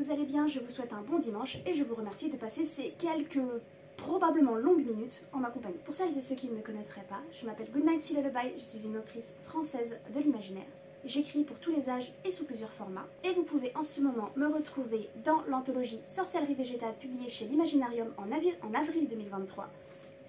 vous allez bien, je vous souhaite un bon dimanche et je vous remercie de passer ces quelques probablement longues minutes en ma compagnie. Pour celles et ceux qui ne me connaîtraient pas, je m'appelle Goodnight Sea Lullaby, je suis une autrice française de l'imaginaire. J'écris pour tous les âges et sous plusieurs formats. Et vous pouvez en ce moment me retrouver dans l'anthologie Sorcellerie végétale publiée chez l'Imaginarium en avril 2023.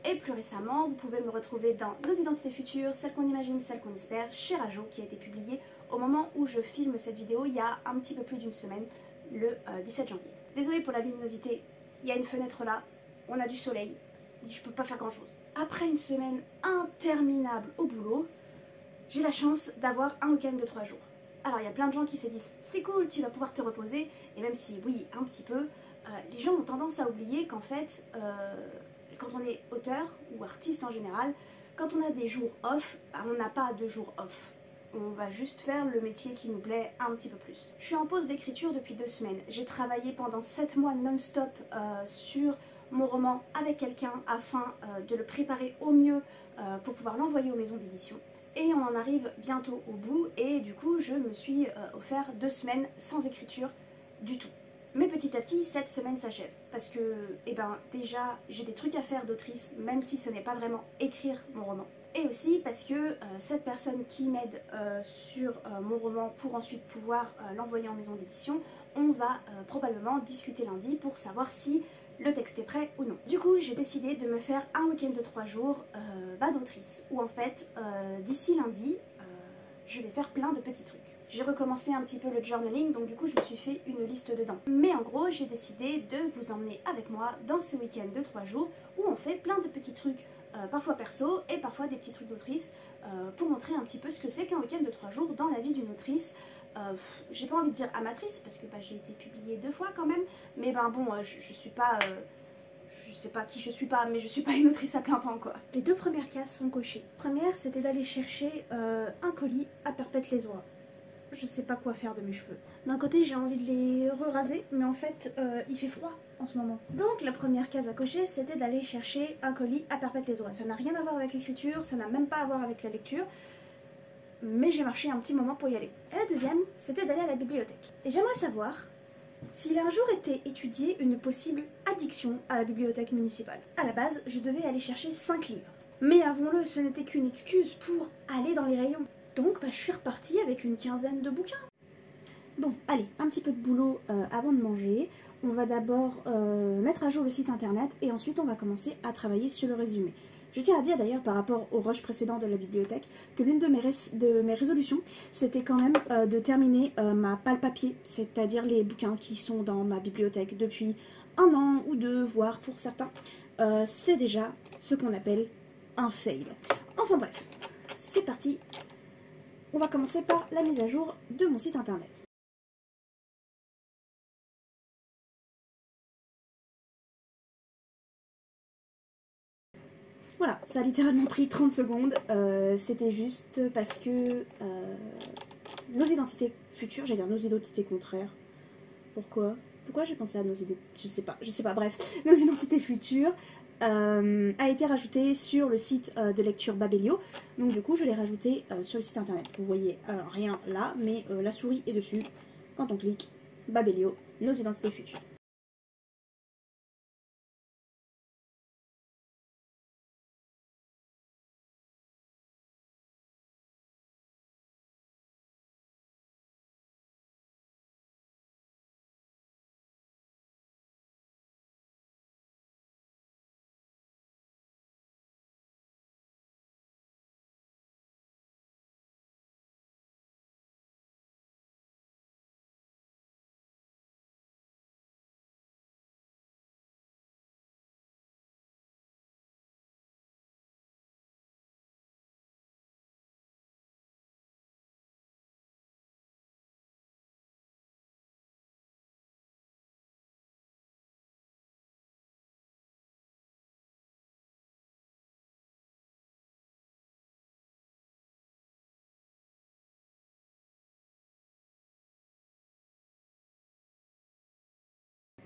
Et plus récemment, vous pouvez me retrouver dans Nos identités futures, celles qu'on imagine, celles qu'on espère, chez Rajo, qui a été publiée au moment où je filme cette vidéo, il y a un petit peu plus d'une semaine, le 17 janvier. Désolée pour la luminosité, il y a une fenêtre là, on a du soleil, je peux pas faire grand chose. Après une semaine interminable au boulot, j'ai la chance d'avoir un week-end de 3 jours. Alors il y a plein de gens qui se disent c'est cool, tu vas pouvoir te reposer, et même si oui, un petit peu, les gens ont tendance à oublier qu'en fait, quand on est auteur ou artiste en général, quand on a des jours off, on n'a pas de jours off. On va juste faire le métier qui nous plaît un petit peu plus. Je suis en pause d'écriture depuis 2 semaines. J'ai travaillé pendant 7 mois non-stop sur mon roman avec quelqu'un afin de le préparer au mieux pour pouvoir l'envoyer aux maisons d'édition. Et on en arrive bientôt au bout et du coup je me suis offert 2 semaines sans écriture du tout. Mais petit à petit, cette semaine s'achève parce que, déjà, j'ai des trucs à faire d'autrice, même si ce n'est pas vraiment écrire mon roman. Et aussi parce que cette personne qui m'aide sur mon roman pour ensuite pouvoir l'envoyer en maison d'édition, on va probablement discuter lundi pour savoir si le texte est prêt ou non. Du coup, j'ai décidé de me faire un week-end de 3 jours d'autrice, où en fait, d'ici lundi, je vais faire plein de petits trucs. J'ai recommencé un petit peu le journaling, donc du coup je me suis fait une liste dedans. Mais en gros, j'ai décidé de vous emmener avec moi dans ce week-end de 3 jours où on fait plein de petits trucs, parfois perso et parfois des petits trucs d'autrice, pour montrer un petit peu ce que c'est qu'un week-end de 3 jours dans la vie d'une autrice. J'ai pas envie de dire amatrice parce que j'ai été publiée 2 fois quand même, mais bon, je suis pas... je sais pas qui je suis pas, mais je suis pas une autrice à plein temps quoi. Les 2 premières cases sont cochées. Première, c'était d'aller chercher un colis à Perpète-les-Oies. Je sais pas quoi faire de mes cheveux. D'un côté j'ai envie de les raser, mais en fait il fait froid en ce moment. Donc la première case à cocher c'était d'aller chercher un colis à Perpète-les-Oies. Ça n'a rien à voir avec l'écriture, ça n'a même pas à voir avec la lecture, mais j'ai marché un petit moment pour y aller. Et la deuxième c'était d'aller à la bibliothèque. Et j'aimerais savoir s'il a un jour été étudié une possible addiction à la bibliothèque municipale. À la base je devais aller chercher 5 livres. Mais avouons-le, ce n'était qu'une excuse pour aller dans les rayons. Donc je suis repartie avec une quinzaine de bouquins. Bon, allez, un petit peu de boulot avant de manger. On va d'abord mettre à jour le site internet et ensuite on va commencer à travailler sur le résumé. Je tiens à dire d'ailleurs par rapport au rush précédent de la bibliothèque que l'une de mes résolutions c'était quand même de terminer ma palle papier, c'est-à-dire les bouquins qui sont dans ma bibliothèque depuis 1 an ou 2, voire pour certains. C'est déjà ce qu'on appelle un fail. Enfin bref, c'est parti. On va commencer par la mise à jour de mon site internet. Voilà, ça a littéralement pris 30 secondes. C'était juste parce que nos identités futures, j'allais dire nos identités contraires. Pourquoi j'ai pensé à nos identités... Je sais pas, bref. Nos identités futures a été rajoutée sur le site de lecture Babelio. Donc du coup, je l'ai rajouté sur le site internet. Vous voyez rien là, mais la souris est dessus. Quand on clique, Babelio, nos identités futures.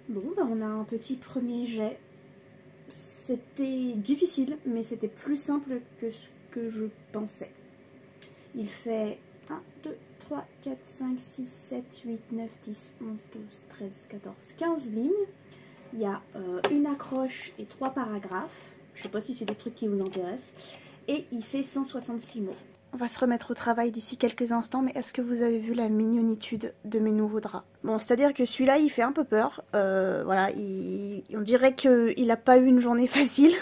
Bon, on a un petit premier jet. C'était difficile, mais c'était plus simple que ce que je pensais. Il fait 1, 2, 3, 4, 5, 6, 7, 8, 9, 10, 11, 12, 13, 14, 15 lignes. Il y a une accroche et 3 paragraphes. Je sais pas si c'est des trucs qui vous intéressent. Et il fait 166 mots. On va se remettre au travail d'ici quelques instants, mais est-ce que vous avez vu la mignonitude de mes nouveaux draps? Bon, c'est-à-dire que celui-là, il fait un peu peur. Voilà, on dirait qu'il n'a pas eu une journée facile.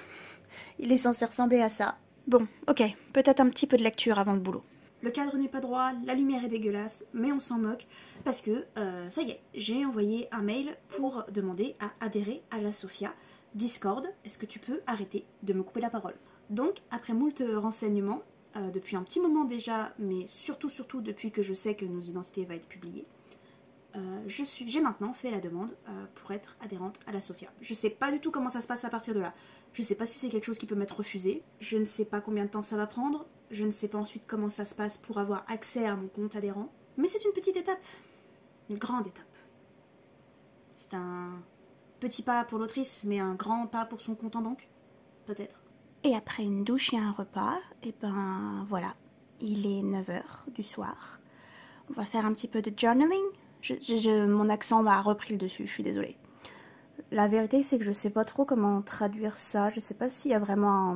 Il est censé ressembler à ça. Bon, ok, peut-être un petit peu de lecture avant le boulot. Le cadre n'est pas droit, la lumière est dégueulasse, mais on s'en moque parce que, ça y est, j'ai envoyé un mail pour demander à adhérer à la Sophia Discord. Est-ce que tu peux arrêter de me couper la parole? Donc, après moult renseignements, depuis un petit moment déjà, mais surtout depuis que je sais que nos identités vont être publiées, j'ai maintenant fait la demande pour être adhérente à la Sophia. Je sais pas du tout comment ça se passe à partir de là. Je sais pas si c'est quelque chose qui peut m'être refusé. Je ne sais pas combien de temps ça va prendre. Je ne sais pas ensuite comment ça se passe pour avoir accès à mon compte adhérent. Mais c'est une petite étape. Une grande étape. C'est un petit pas pour l'autrice, mais un grand pas pour son compte en banque. Peut-être. Et après une douche et un repas, et ben voilà. Il est 9 h du soir. On va faire un petit peu de journaling. Mon accent m'a repris le dessus, je suis désolée. La vérité, c'est que je sais pas trop comment traduire ça. Je sais pas s'il y a vraiment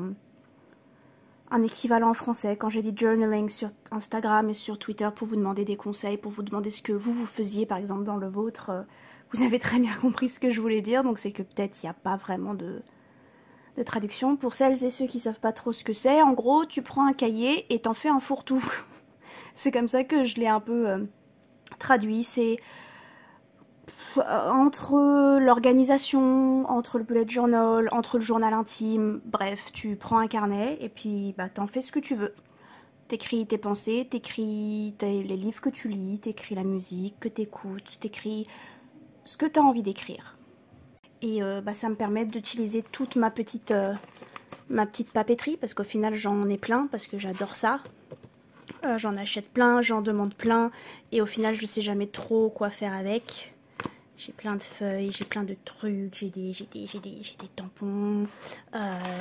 un équivalent en français. Quand j'ai dit journaling sur Instagram et sur Twitter pour vous demander des conseils, pour vous demander ce que vous faisiez, par exemple, dans le vôtre, vous avez très bien compris ce que je voulais dire. Donc c'est que peut-être il n'y a pas vraiment de traduction. Pour celles et ceux qui savent pas trop ce que c'est, en gros, tu prends un cahier et t'en fais un fourre-tout. C'est comme ça que je l'ai un peu traduit. C'est entre l'organisation, entre le bullet journal, entre le journal intime, bref, tu prends un carnet et puis bah, t'en fais ce que tu veux. T'écris tes pensées, t'écris les livres que tu lis, t'écris la musique que t'écoutes, t'écris ce que t'as envie d'écrire. Et bah, ça me permet d'utiliser toute ma petite papeterie, parce qu'au final j'en ai plein, parce que j'adore ça. J'en achète plein, j'en demande plein, et au final je sais jamais trop quoi faire avec. J'ai plein de feuilles, j'ai plein de trucs, j'ai des tampons,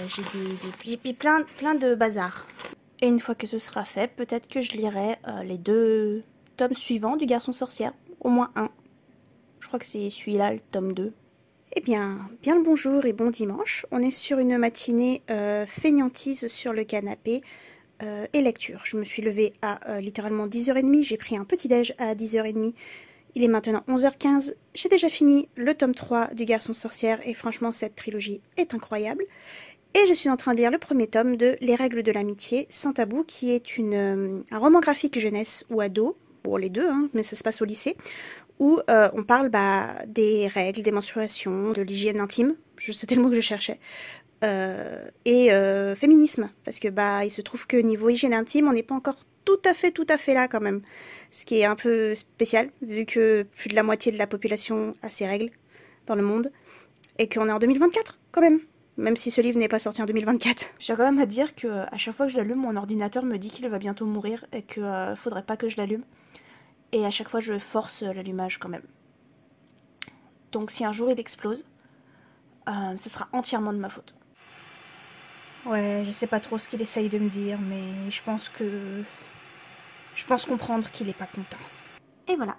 j'ai plein de bazar. Et une fois que ce sera fait, peut-être que je lirai les 2 tomes suivants du Garçon Sorcière, au moins un. Je crois que c'est celui-là, le tome 2. Eh bien le bonjour et bon dimanche. On est sur une matinée fainéantise sur le canapé et lecture. Je me suis levée à littéralement 10h30, j'ai pris un petit déj à 10h30. Il est maintenant 11h15, j'ai déjà fini le tome 3 du Garçon Sorcière et franchement cette trilogie est incroyable. Et je suis en train de lire le premier tome de Les règles de l'amitié sans tabou, qui est un roman graphique jeunesse ou ado, bon les deux, hein, mais ça se passe au lycée, où on parle des règles, des menstruations, de l'hygiène intime, c'était le mot que je cherchais, et féminisme, parce que il se trouve que niveau hygiène intime, on n'est pas encore tout à fait là quand même. Ce qui est un peu spécial, vu que plus de la moitié de la population a ses règles dans le monde, et qu'on est en 2024 quand même si ce livre n'est pas sorti en 2024. J'ai quand même à dire que à chaque fois que je l'allume, mon ordinateur me dit qu'il va bientôt mourir et qu'il faudrait pas que je l'allume. Et à chaque fois, je force l'allumage quand même. Donc si un jour il explose, ce sera entièrement de ma faute. Ouais, je sais pas trop ce qu'il essaye de me dire, mais je pense comprendre qu'il est pas content. Et voilà,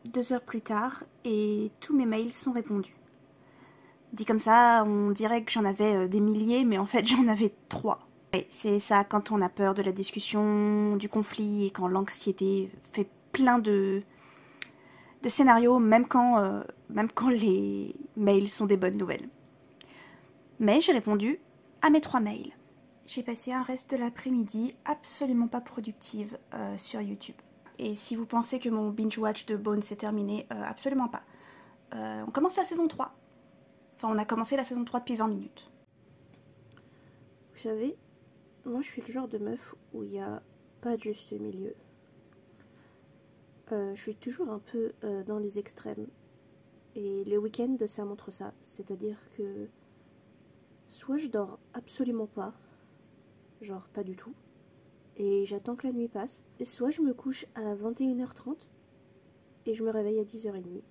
2 heures plus tard, et tous mes mails sont répondus. Dit comme ça, on dirait que j'en avais des milliers, mais en fait j'en avais 3. Et c'est ça quand on a peur de la discussion, du conflit, et quand l'anxiété fait plein de scénarios, même quand les mails sont des bonnes nouvelles. Mais j'ai répondu à mes 3 mails. J'ai passé un reste de l'après-midi absolument pas productive sur YouTube. Et si vous pensez que mon binge-watch de Bones est terminé, absolument pas. On commence la saison 3. Enfin, on a commencé la saison 3 depuis 20 minutes. Vous savez, moi je suis le genre de meuf où il n'y a pas de juste milieu. Je suis toujours un peu dans les extrêmes. Et les week-ends, ça montre ça. C'est-à-dire que soit je dors absolument pas, genre pas du tout, et j'attends que la nuit passe, et soit je me couche à 21h30 et je me réveille à 10h30.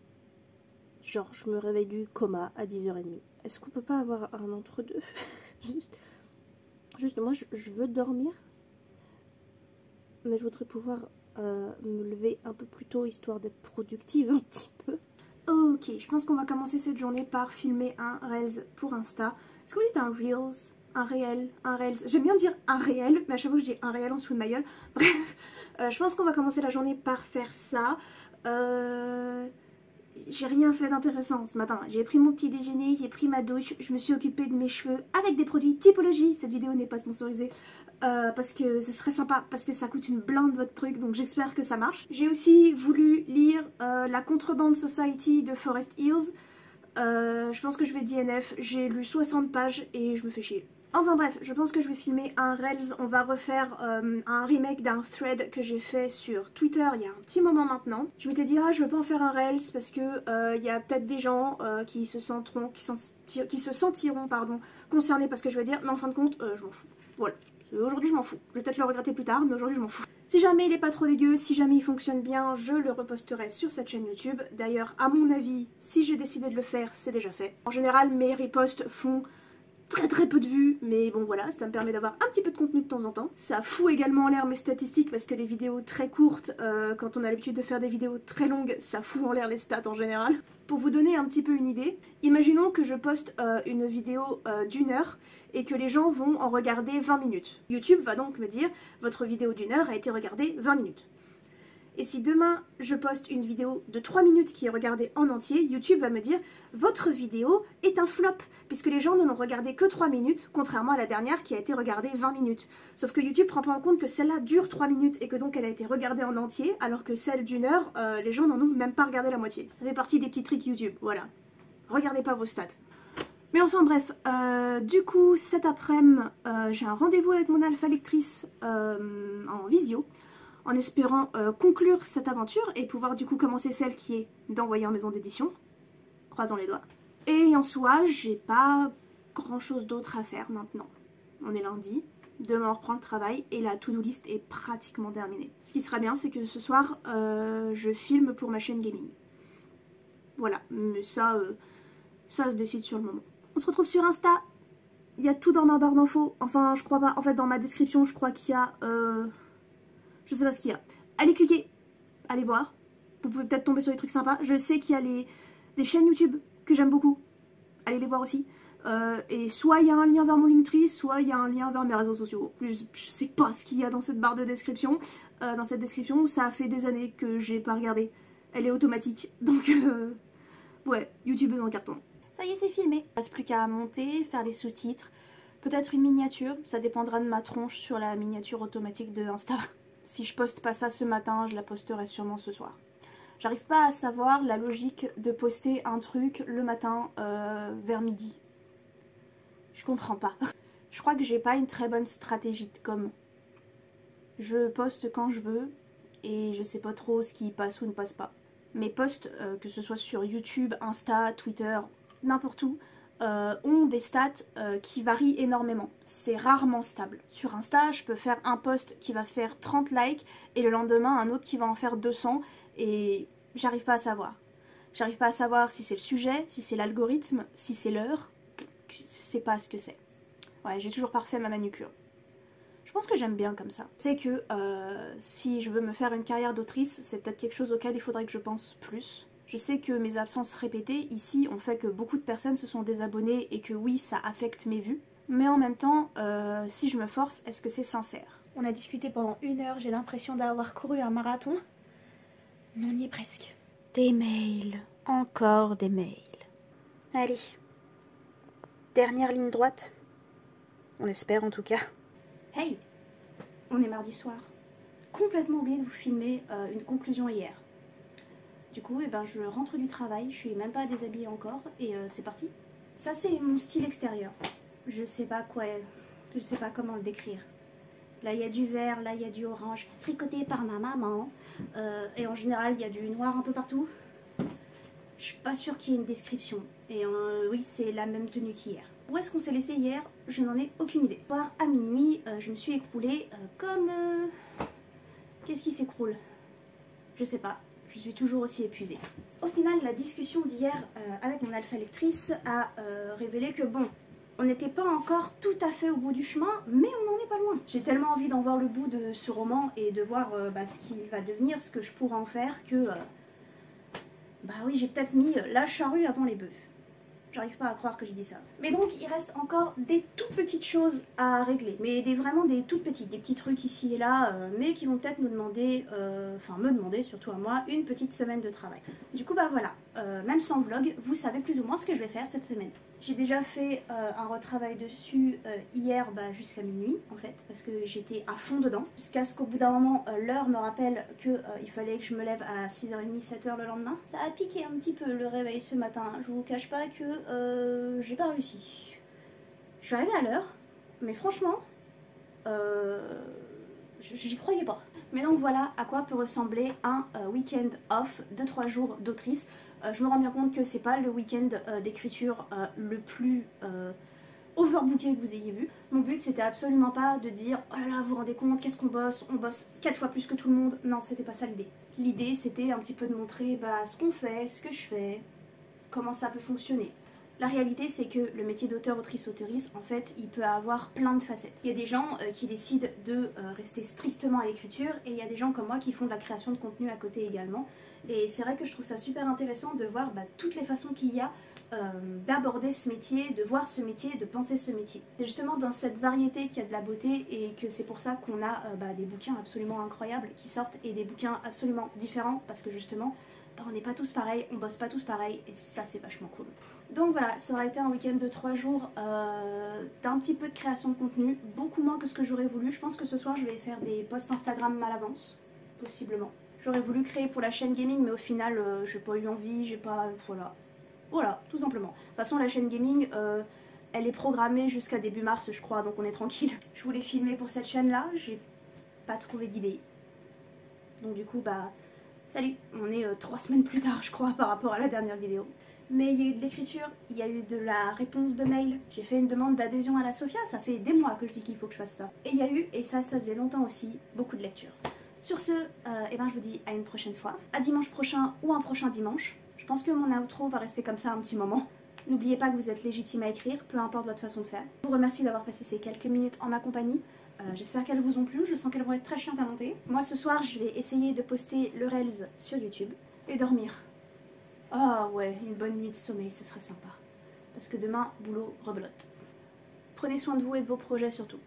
Genre je me réveille du coma à 10h30. Est-ce qu'on peut pas avoir un entre-deux? Juste moi je veux dormir, mais je voudrais pouvoir me lever un peu plus tôt histoire d'être productive un petit peu. Ok, je pense qu'on va commencer cette journée par filmer un Reels pour Insta. Est-ce que vous dites un Reels? Un réel? Un Reels? J'aime bien dire un réel, mais à chaque fois que je dis un réel en dessous de ma gueule. Bref, je pense qu'on va commencer la journée par faire ça. J'ai rien fait d'intéressant ce matin. J'ai pris mon petit déjeuner, j'ai pris ma douche, je me suis occupée de mes cheveux avec des produits Typologie. Cette vidéo n'est pas sponsorisée parce que ce serait sympa, parce que ça coûte une blinde votre truc, donc j'espère que ça marche. J'ai aussi voulu lire La Contrebande Society de Forest Hills. Je pense que je vais DNF, j'ai lu 60 pages et je me fais chier. Enfin bref, je pense que je vais filmer un Reels, on va refaire un remake d'un thread que j'ai fait sur Twitter il y a un petit moment maintenant. Je m'étais dit, ah je veux pas en faire un Reels parce que il y a peut-être des gens qui se sentiront concernés par ce que je veux dire, mais en fin de compte, je m'en fous. Voilà, aujourd'hui je m'en fous. Je vais peut-être le regretter plus tard, mais aujourd'hui je m'en fous. Si jamais il est pas trop dégueu, si jamais il fonctionne bien, je le reposterai sur cette chaîne YouTube. D'ailleurs, à mon avis, si j'ai décidé de le faire, c'est déjà fait. En général, mes reposts font très peu de vues, mais bon voilà, ça me permet d'avoir un petit peu de contenu de temps en temps. Ça fout également en l'air mes statistiques parce que les vidéos très courtes, quand on a l'habitude de faire des vidéos très longues, ça fout en l'air les stats en général. Pour vous donner un petit peu une idée, imaginons que je poste une vidéo d'1 heure et que les gens vont en regarder 20 minutes. YouTube va donc me dire, votre vidéo d'1 heure a été regardée 20 minutes. Et si demain je poste une vidéo de 3 minutes qui est regardée en entier, YouTube va me dire votre vidéo est un flop puisque les gens ne l'ont regardée que 3 minutes contrairement à la dernière qui a été regardée 20 minutes. Sauf que YouTube prend pas en compte que celle-là dure 3 minutes et que donc elle a été regardée en entier alors que celle d'1 heure, les gens n'en ont même pas regardé la moitié. Ça fait partie des petits tricks YouTube, voilà. Regardez pas vos stats. Mais enfin bref, du coup cet après-midi j'ai un rendez-vous avec mon alpha lectrice en visio, en espérant conclure cette aventure et pouvoir du coup commencer celle qui est d'envoyer en maison d'édition. Croisons les doigts. Et en soi, j'ai pas grand chose d'autre à faire maintenant. On est lundi, demain on reprend le travail et la to-do list est pratiquement terminée. Ce qui sera bien, c'est que ce soir, je filme pour ma chaîne gaming. Voilà, mais ça se décide sur le moment. On se retrouve sur Insta. Il y a tout dans ma barre d'infos. Enfin, je crois pas. En fait, dans ma description, je crois qu'il y a... je sais pas ce qu'il y a. Allez cliquer, allez voir. Vous pouvez peut-être tomber sur des trucs sympas. Je sais qu'il y a des chaînes YouTube que j'aime beaucoup. Allez les voir aussi. Et soit il y a un lien vers mon Linktree, soit il y a un lien vers mes réseaux sociaux. Je sais pas ce qu'il y a dans cette barre de description. Dans cette description, ça fait des années que j'ai pas regardé. Elle est automatique. Donc, ouais, YouTubeuse en carton. Ça y est, c'est filmé. Il ne reste plus qu'à monter, faire les sous-titres. Peut-être une miniature. Ça dépendra de ma tronche sur la miniature automatique de Insta. Si je poste pas ça ce matin, je la posterai sûrement ce soir. J'arrive pas à savoir la logique de poster un truc le matin vers midi. Je comprends pas. Je crois que j'ai pas une très bonne stratégie de com. Je poste quand je veux et je sais pas trop ce qui passe ou ne passe pas. Mes posts, que ce soit sur YouTube, Insta, Twitter, n'importe où, ont des stats qui varient énormément. C'est rarement stable. Sur Insta, je peux faire un post qui va faire 30 likes et le lendemain un autre qui va en faire 200 et j'arrive pas à savoir. J'arrive pas à savoir si c'est le sujet, si c'est l'algorithme, si c'est l'heure. Je sais pas ce que c'est. Ouais, j'ai toujours pas refait ma manucure. Je pense que j'aime bien comme ça. C'est que si je veux me faire une carrière d'autrice, c'est peut-être quelque chose auquel il faudrait que je pense plus. Je sais que mes absences répétées ici ont fait que beaucoup de personnes se sont désabonnées et que oui, ça affecte mes vues. Mais en même temps, si je me force, est-ce que c'est sincère? On a discuté pendant 1 heure, j'ai l'impression d'avoir couru un marathon. Mais on y est presque. Des mails. Encore des mails. Allez. Dernière ligne droite. On espère en tout cas. Hey! On est mardi soir. Complètement oublié de vous filmer une conclusion hier. Du coup, eh ben, je rentre du travail, je suis même pas déshabillée encore et c'est parti. Ça c'est mon style extérieur. Je sais pas comment le décrire. Là il y a du vert, là il y a du orange, tricoté par ma maman. Et en général il y a du noir un peu partout. Je suis pas sûre qu'il y ait une description. Et oui, c'est la même tenue qu'hier. Où est-ce qu'on s'est laissé hier? Je n'en ai aucune idée. Soir à minuit, je me suis écroulée comme... Qu'est-ce qui s'écroule? Je sais pas. Je suis toujours aussi épuisée. Au final, la discussion d'hier avec mon alpha lectrice a révélé que bon, On n'était pas encore tout à fait au bout du chemin, mais on n'en est pas loin. J'ai tellement envie d'en voir le bout de ce roman et de voir ce qu'il va devenir, ce que je pourrais en faire, que... bah oui, j'ai peut-être mis la charrue avant les bœufs. J'arrive pas à croire que j'ai dit ça. Mais donc, il reste encore des toutes petites choses à régler. Mais vraiment des toutes petites. Des petits trucs ici et là, mais qui vont peut-être nous demander, enfin me demander, surtout à moi, une petite semaine de travail. Du coup, bah voilà. Même sans vlog, vous savez plus ou moins ce que je vais faire cette semaine. J'ai déjà fait un retravail dessus hier jusqu'à minuit, en fait. Parce que j'étais à fond dedans. Jusqu'à ce qu'au bout d'un moment, l'heure me rappelle qu'il fallait que je me lève à 6h30, 7h le lendemain. Ça a piqué un petit peu le réveil ce matin. Je vous cache pas que j'ai pas réussi. Je suis arrivée à l'heure, mais franchement, j'y croyais pas. Mais donc voilà à quoi peut ressembler un week-end off de 3 jours d'autrice. Je me rends bien compte que c'est pas le week-end d'écriture le plus overbooké que vous ayez vu. Mon but c'était absolument pas de dire oh là là vous vous rendez compte qu'est-ce qu'on bosse, on bosse 4 fois plus que tout le monde. Non, c'était pas ça l'idée. L'idée c'était un petit peu de montrer ce qu'on fait, ce que je fais, comment ça peut fonctionner. La réalité c'est que le métier d'auteur, autrice, auteurice, en fait il peut avoir plein de facettes. Il y a des gens qui décident de rester strictement à l'écriture et il y a des gens comme moi qui font de la création de contenu à côté également. Et c'est vrai que je trouve ça super intéressant de voir toutes les façons qu'il y a d'aborder ce métier, de voir ce métier, de penser ce métier. C'est justement dans cette variété qu'il y a de la beauté et que c'est pour ça qu'on a des bouquins absolument incroyables qui sortent et des bouquins absolument différents parce que justement on n'est pas tous pareils, on bosse pas tous pareil et ça c'est vachement cool. Donc voilà, ça aura été un week-end de 3 jours d'un petit peu de création de contenu, beaucoup moins que ce que j'aurais voulu. Je pense que ce soir je vais faire des posts Instagram à l'avance, possiblement. J'aurais voulu créer pour la chaîne gaming mais au final j'ai pas eu envie, j'ai pas... Voilà, tout simplement. De toute façon la chaîne gaming elle est programmée jusqu'à début mars je crois, donc on est tranquille. Je voulais filmer pour cette chaîne là, j'ai pas trouvé d'idée. Donc du coup salut, on est 3 semaines plus tard je crois par rapport à la dernière vidéo. Mais il y a eu de l'écriture, il y a eu de la réponse de mail, j'ai fait une demande d'adhésion à la Sophia, ça fait des mois que je dis qu'il faut que je fasse ça. Et il y a eu, et ça faisait longtemps aussi, beaucoup de lecture. Sur ce, je vous dis à une prochaine fois, à dimanche prochain ou un prochain dimanche. Je pense que mon outro va rester comme ça un petit moment. N'oubliez pas que vous êtes légitime à écrire, peu importe votre façon de faire. Je vous remercie d'avoir passé ces quelques minutes en ma compagnie. J'espère qu'elles vous ont plu, je sens qu'elles vont être très chiantes à monter. Moi ce soir je vais essayer de poster le Reels sur YouTube et dormir. Ah ouais, une bonne nuit de sommeil, ce serait sympa. Parce que demain, boulot rebelote. Prenez soin de vous et de vos projets surtout.